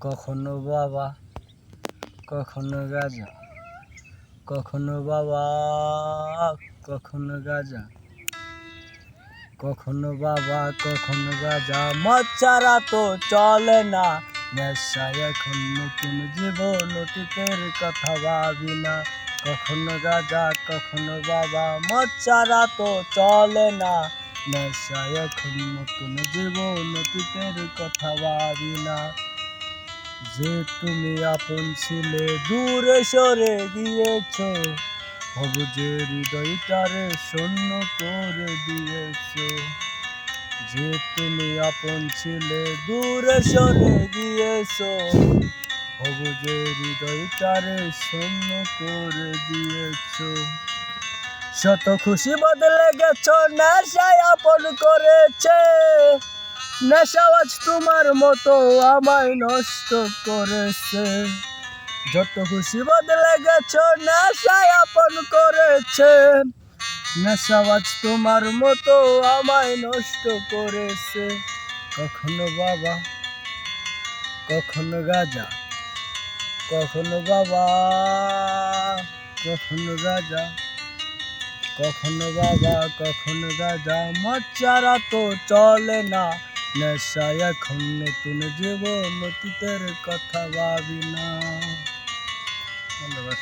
কখনো বাবা কখনো গাজা, কখনো বাবা কখনো গাজা, কখনো বাবা কখনো গাজা। মদ ছাড়া তো চলে না, নেশায় এখন নতুন জীবন, অতীতের কথা ভাবি না। কখনো গাজা কখনো বাবা, মদ ছাড়া তো চলে না, নেশায় এখন নতুন জীবন, অতীতের কথা ভাবি না। যে তুমি আপন ছিলে দূরে সরে গিয়েছ, যে হৃদয়টারে শূন্য করে দিয়েছ। যে তুমি আপন ছিলে দূরে সরে গিয়েছ, যে হৃদয়টারে শূন্য করে দিয়েছ। শত খুশি বদলে গেছ, নেশায় আপন করেছে। নেশা আজ তোমার মতো আমায় নষ্ট করেছে। যত খুশি বদলে গেছ, নেশায় আপন করেছে। নেশা আজ তোমার মতো আমায় নষ্ট করেছে। কখনো বাবা কখনো গাজা, কখনো বাবা কখনো গাজা, কখনো বাবা কখনো গাজা। মদ ছাড়া তো চলে না, নেশায় এখন নতুন জীবন, অতীতের কথা ভাবি না। ধন্যবাদ।